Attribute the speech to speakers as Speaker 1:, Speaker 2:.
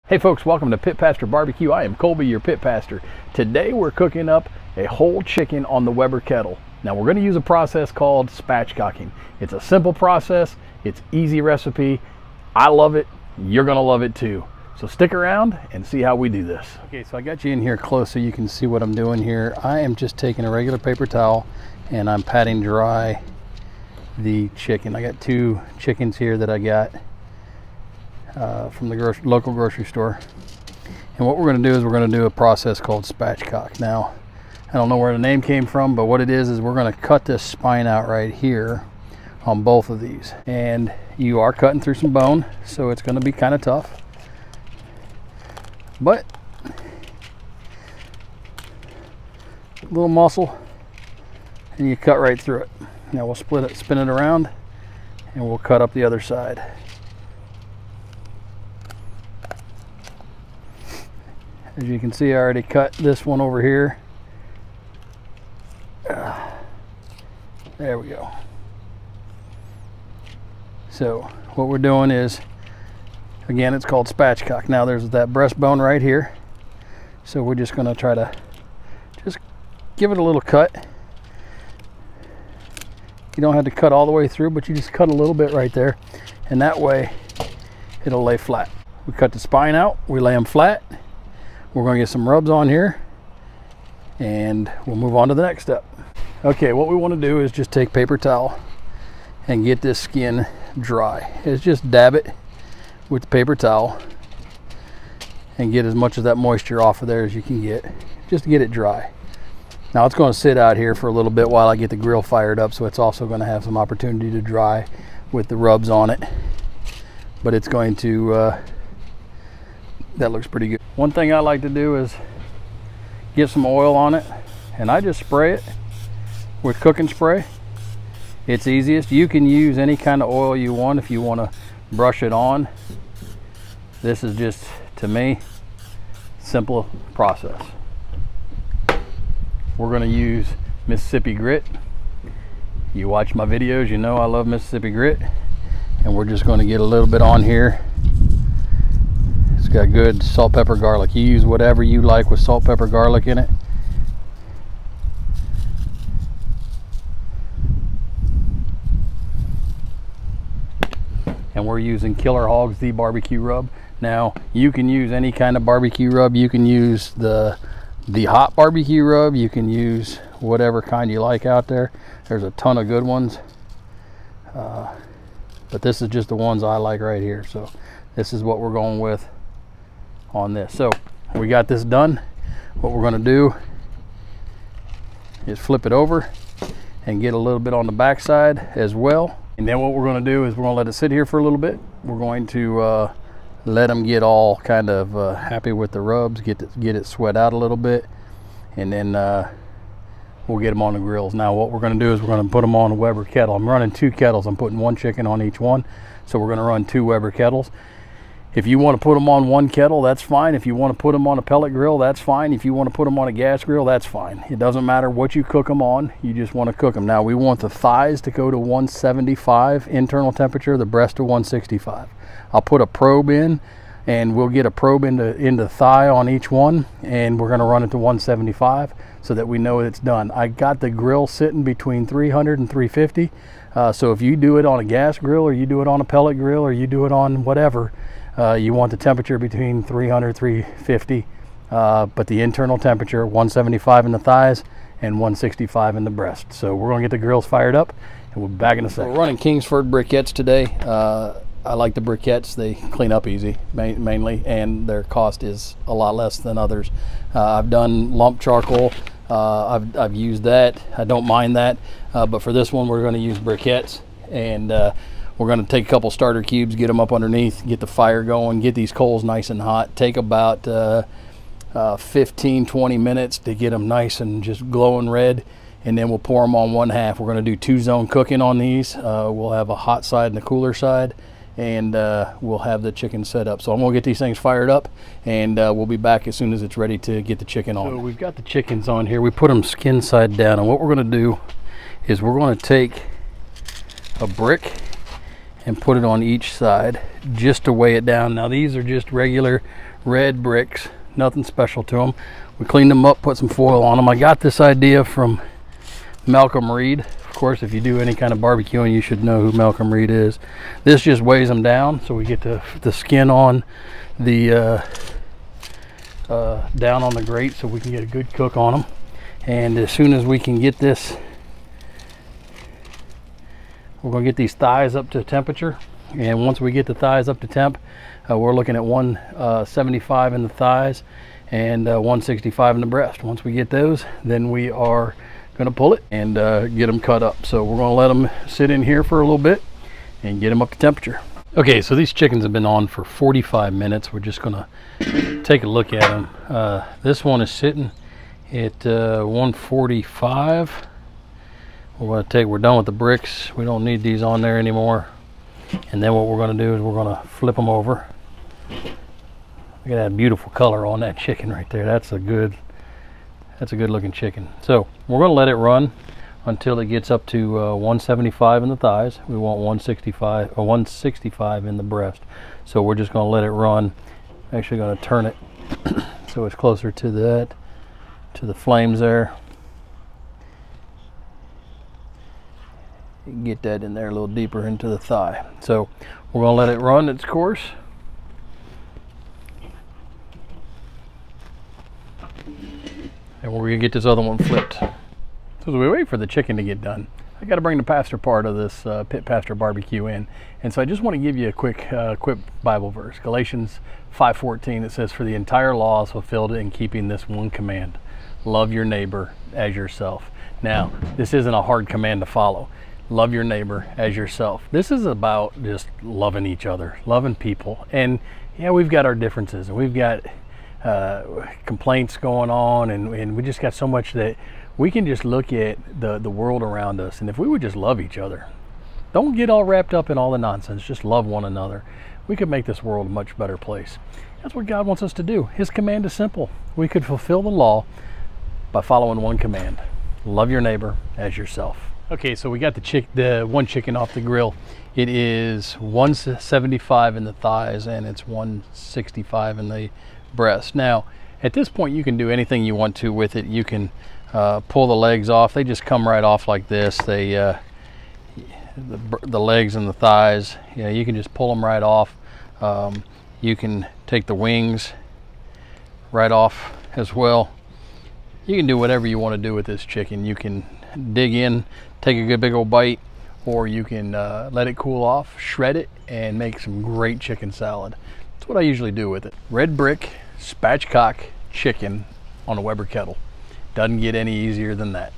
Speaker 1: Hey folks, welcome to Pit Pastor Barbecue. I am Colby, your pit pastor. Today we're cooking up a whole chicken on the Weber Kettle. Now we're going to use a process called spatchcocking. It's a simple process, it's easy recipe. I love it, you're going to love it too. So stick around and see how we do this. Okay, so I got you in here close so you can see what I'm doing here. I am just taking a regular paper towel and I'm patting dry the chicken. I got two chickens here that I got from the local grocery store, and what we're going to do is we're going to do a process called spatchcock. Now I don't know where the name came from, but what it is we're going to cut this spine out right here on both of these, and you are cutting through some bone, so it's going to be kind of tough, but a little muscle and you cut right through it. Now we'll spin it around, and we'll cut up the other side. As you can see, I already cut this one over here. There we go. So what we're doing is, again, it's called spatchcock. Now there's that breastbone right here. So we're just going to try to just give it a little cut. You don't have to cut all the way through, but you just cut a little bit right there. And that way it'll lay flat. We cut the spine out, we lay them flat. We're going to get some rubs on here and we'll move on to the next step. Okay, what we want to do is just take paper towel and get this skin dry. It's just dab it with the paper towel and get as much of that moisture off of there as you can get, just to get it dry. Now it's going to sit out here for a little bit while I get the grill fired up, so it's also going to have some opportunity to dry with the rubs on it, but it's going to that looks pretty good. One thing I like to do is get some oil on it, and I just spray it with cooking spray. It's easiest. You can use any kind of oil you want if you want to brush it on. This is just, to me, simple process. We're going to use Mississippi grit. You watch my videos, you know I love Mississippi grit, and we're just going to get a little bit on here. It's got good salt, pepper, garlic. You use whatever you like with salt, pepper, garlic in it. And we're using Killer Hogs, the barbecue rub. Now you can use any kind of barbecue rub. You can use the hot barbecue rub. You can use whatever kind you like out there. There's a ton of good ones. But this is just the ones I like right here. So this is what we're going with on this. So we got this done. What we're going to do is flip it over and get a little bit on the back side as well. And then what we're going to do is we're going to let it sit here for a little bit. We're going to let them get all kind of happy with the rubs, get it sweat out a little bit, and then we'll get them on the grills. Now what we're going to do is we're going to put them on a Weber Kettle. I'm running two kettles. I'm putting one chicken on each one, so we're going to run two Weber Kettles. If you want to put them on one kettle, that's fine. If you want to put them on a pellet grill, that's fine. If you want to put them on a gas grill, that's fine. It doesn't matter what you cook them on. You just want to cook them. Now we want the thighs to go to 175 internal temperature, the breast to 165. I'll put a probe in, and we'll get a probe into thigh on each one, and we're going to run it to 175 so that we know it's done. I got the grill sitting between 300 and 350. So if you do it on a gas grill, or you do it on a pellet grill, or you do it on whatever, you want the temperature between 300 350, but the internal temperature 175 in the thighs and 165 in the breast. So we're going to get the grills fired up, and we'll be back in a second. We're running Kingsford briquettes today. I like the briquettes. They clean up easy mainly, and their cost is a lot less than others. I've done lump charcoal. I've used that. I don't mind that, but for this one we're going to use briquettes, and we're going to take a couple starter cubes, get them up underneath, get the fire going, get these coals nice and hot. Take about 15-20 minutes to get them nice and just glowing red, and then we'll pour them on one half. We're going to do 2-zone cooking on these. We'll have a hot side and a cooler side, and we'll have the chicken set up. So I'm going to get these things fired up, and we'll be back as soon as it's ready to get the chicken on. So we've got the chickens on here. We put them skin side down, and what we're going to do is we're going to take a brick and put it on each side just to weigh it down. Now these are just regular red bricks, nothing special to them. We cleaned them up, put some foil on them. I got this idea from Malcolm Reed. Of course, if you do any kind of barbecuing, you should know who Malcolm Reed is. This just weighs them down, so we get the skin on the down on the grate, so we can get a good cook on them. And as soon as we can get this, we're going to get these thighs up to temperature. And once we get the thighs up to temp, we're looking at 175 in the thighs and 165 in the breast. Once we get those, then we are going to pull it and get them cut up. So we're going to let them sit in here for a little bit and get them up to temperature. Okay, so these chickens have been on for 45 minutes. We're just going to take a look at them. This one is sitting at 145. We're done with the bricks. We don't need these on there anymore. And then what we're going to do is we're going to flip them over. Look at that beautiful color on that chicken right there. That's a good looking chicken. So we're going to let it run until it gets up to 175 in the thighs. We want 165 or 165 in the breast. So we're just going to let it run. I'm actually going to turn it so it's closer to that, to the flames there. You can get that in there a little deeper into the thigh. So we're going to let it run its course. And we're going to get this other one flipped. So as we wait for the chicken to get done, I got to bring the pastor part of this pit pastor barbecue in. And so I just want to give you a quick Bible verse. Galatians 5:14, it says, "For the entire law is fulfilled in keeping this one command, love your neighbor as yourself." Now, this isn't a hard command to follow. Love your neighbor as yourself. This is about just loving each other, loving people. And yeah, we've got our differences, and we've got complaints going on, and we just got so much that we can just look at the world around us, and if we would just love each other, don't get all wrapped up in all the nonsense, just love one another, we could make this world a much better place. That's what God wants us to do. His command is simple. We could fulfill the law by following one command: love your neighbor as yourself. Okay, so we got the one chicken off the grill. It is 175 in the thighs and it's 165 in the breast. Now, at this point, you can do anything you want to with it. You can pull the legs off. They just come right off like this. They the legs and the thighs, you can just pull them right off. You can take the wings right off as well. You can do whatever you want to do with this chicken. You can dig in, take a good big old bite, or you can let it cool off, shred it, and make some great chicken salad. That's what I usually do with it. Red brick spatchcock chicken on a Weber Kettle. Doesn't get any easier than that.